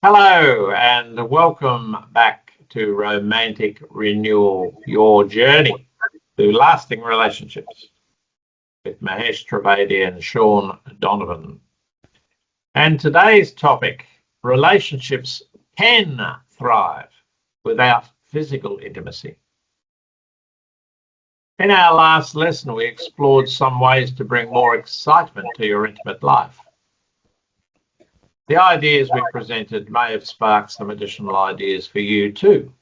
Hello and welcome back to Romantic Renewal, your journey to lasting relationships with Mahesh Trivedi and Sean Donovan. And today's topic, relationships can thrive without physical intimacy. In our last lesson, we explored some ways to bring more excitement to your intimate life. The ideas we presented may have sparked some additional ideas for you too.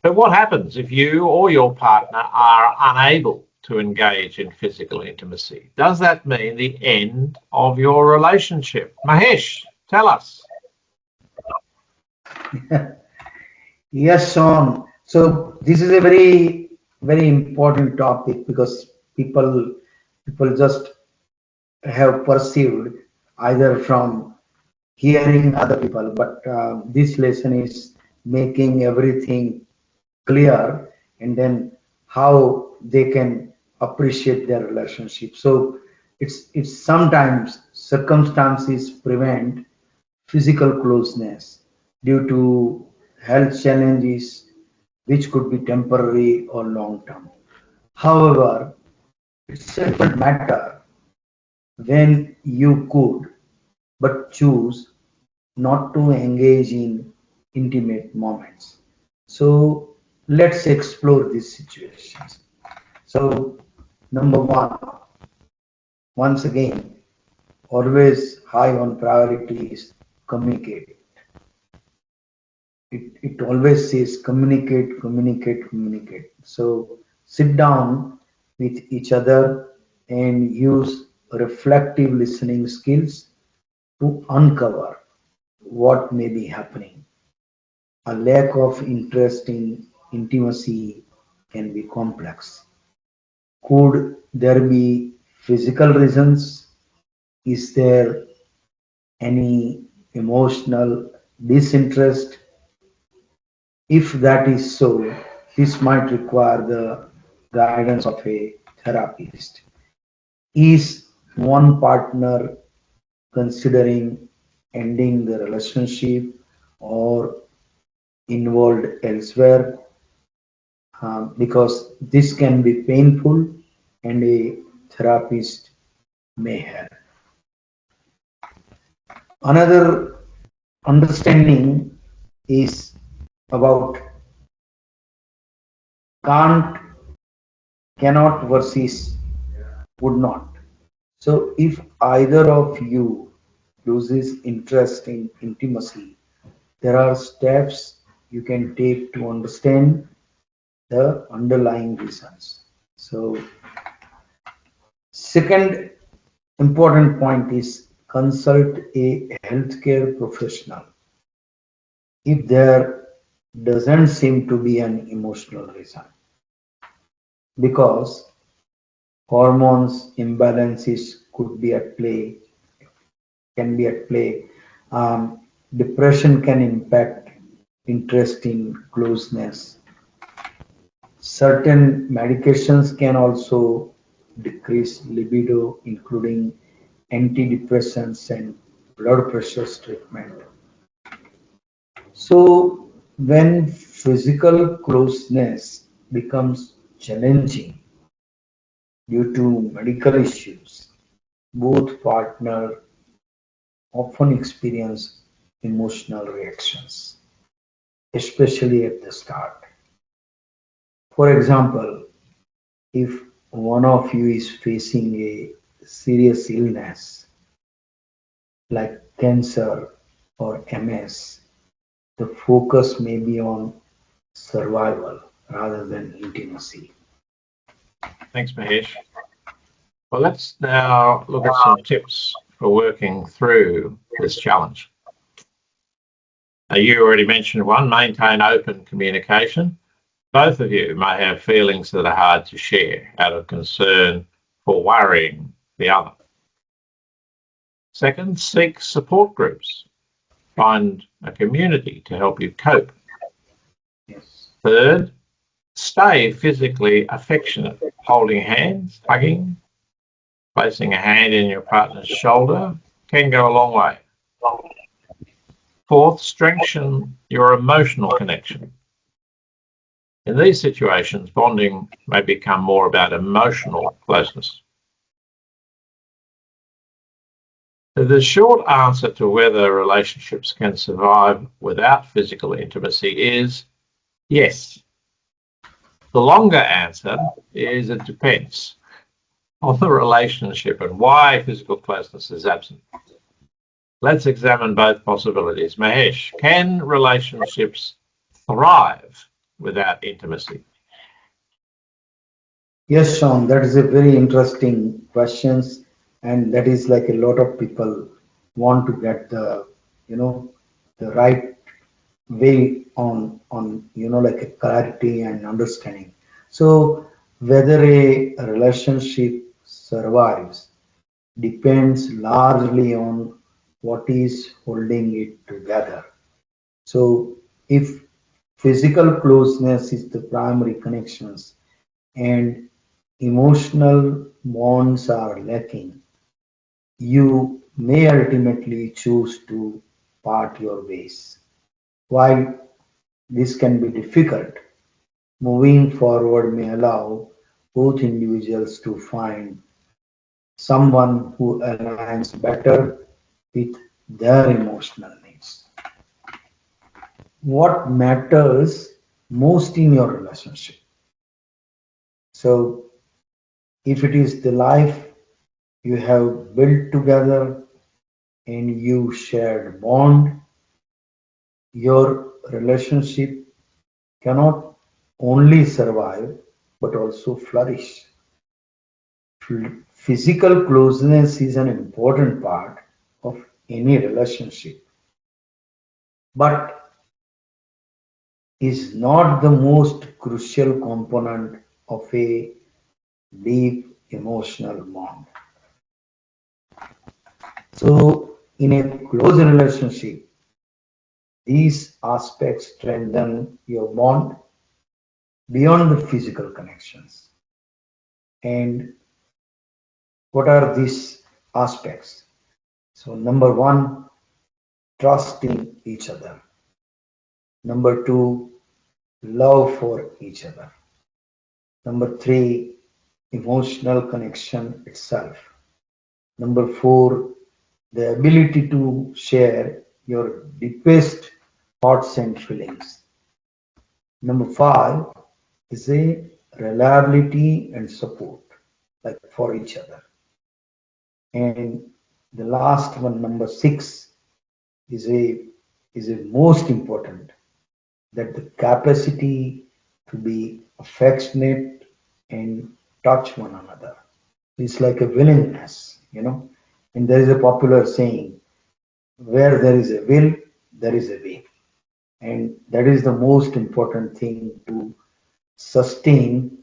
But what happens if you or your partner are unable to engage in physical intimacy? Does that mean the end of your relationship? Mahesh, tell us. Yes, Sean. So this is a very important topic because people just have perceived either from hearing other people, but this lesson is making everything clear, and then how they can appreciate their relationship. So it's sometimes circumstances prevent physical closeness due to health challenges, which could be temporary or long term. However, it's a different matter when you could but choose not to engage in intimate moments. So let's explore these situations. So, number one, once again, always high on priority is communicate. It always says communicate, communicate, communicate. So sit down with each other and use reflective listening skills to uncover what may be happening. A lack of interest in intimacy can be complex. Could there be physical reasons? Is there any emotional disinterest? If that is so, this might require the guidance of a therapist. Is one partner considering ending the relationship or involved elsewhere? Because this can be painful and a therapist may help. Another understanding is about can't, cannot versus would not. So if either of you loses interest in intimacy, there are steps you can take to understand the underlying reasons. So second important point is consult a healthcare professional if there doesn't seem to be an emotional reason, because hormones imbalances could be at play, can be at play. Depression can impact interest in closeness. Certain medications can also decrease libido, including antidepressants and blood pressure treatment. So, when physical closeness becomes challenging due to medical issues, both partners often experience emotional reactions, especially at the start. For example, if one of you is facing a serious illness like cancer or MS, the focus may be on survival rather than intimacy. Thanks, Mahesh. Well, let's now look at some tips for working through this challenge. You already mentioned one, maintain open communication. Both of you may have feelings that are hard to share out of concern for worrying the other. Second, seek support groups. Find a community to help you cope. Yes. Third, stay physically affectionate. Holding hands, hugging, placing a hand in your partner's shoulder can go a long way. Fourth, strengthen your emotional connection. In these situations, bonding may become more about emotional closeness. The short answer to whether relationships can survive without physical intimacy is yes. The longer answer is it depends on the relationship and why physical closeness is absent. Let's examine both possibilities. Mahesh, can relationships thrive without intimacy? Yes, Sean, that is a very interesting questions, and that is like a lot of people want to get the, the right way on like a clarity and understanding. So whether a relationship survives depends largely on what is holding it together. So if physical closeness is the primary connections and emotional bonds are lacking, you may ultimately choose to part your ways. While this can be difficult, moving forward may allow both individuals to find someone who aligns better with their emotional needs. What matters most in your relationship? So, if it is the life you have built together and you shared bond, your relationship cannot only survive but also flourish. Physical closeness is an important part of any relationship, but is not the most crucial component of a deep emotional bond. So, in a close relationship, these aspects strengthen your bond beyond the physical connections. And what are these aspects? So, number one, trust in each other. Number two, love for each other. Number three, emotional connection itself. Number four, the ability to share your deepest thoughts and feelings. Number five is a reliability and support, like for each other. And the last one, number six, is a most important, that the capacity to be affectionate and touch one another. It's like a willingness. And there is a popular saying, where there is a will, there is a way. And that is the most important thing to sustain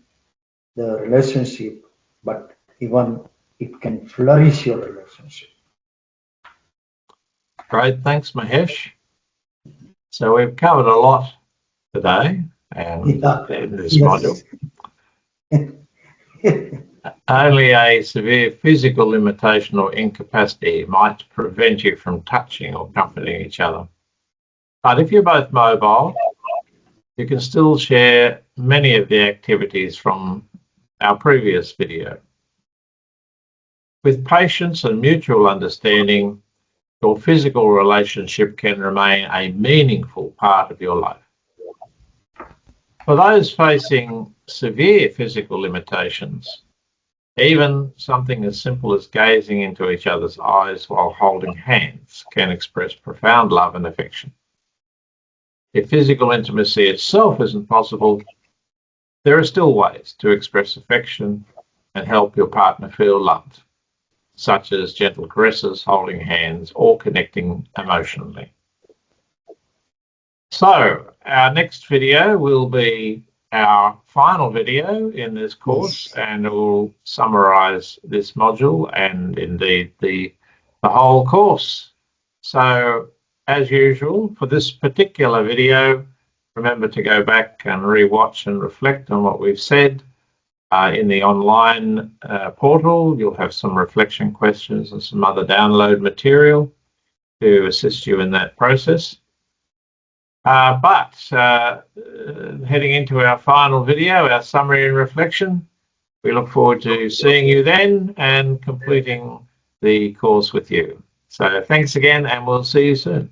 the relationship, but even it can flourish your relationship. Great, thanks, Mahesh. So we've covered a lot today and Yeah, in this yes. module. Only a severe physical limitation or incapacity might prevent you from touching or comforting each other. But if you're both mobile, you can still share many of the activities from our previous video. With patience and mutual understanding, your physical relationship can remain a meaningful part of your life. For those facing severe physical limitations, even something as simple as gazing into each other's eyes while holding hands can express profound love and affection. If physical intimacy itself isn't possible, there are still ways to express affection and help your partner feel loved, such as gentle caresses, holding hands, or connecting emotionally. So, our next video will be our final video in this course, Yes. and it will summarize this module and indeed the whole course. So, as usual, for this particular video, remember to go back and rewatch and reflect on what we've said. In the online portal, you'll have some reflection questions and some other download material to assist you in that process. Heading into our final video, our summary and reflection, we look forward to seeing you then and completing the course with you. So thanks again, and we'll see you soon.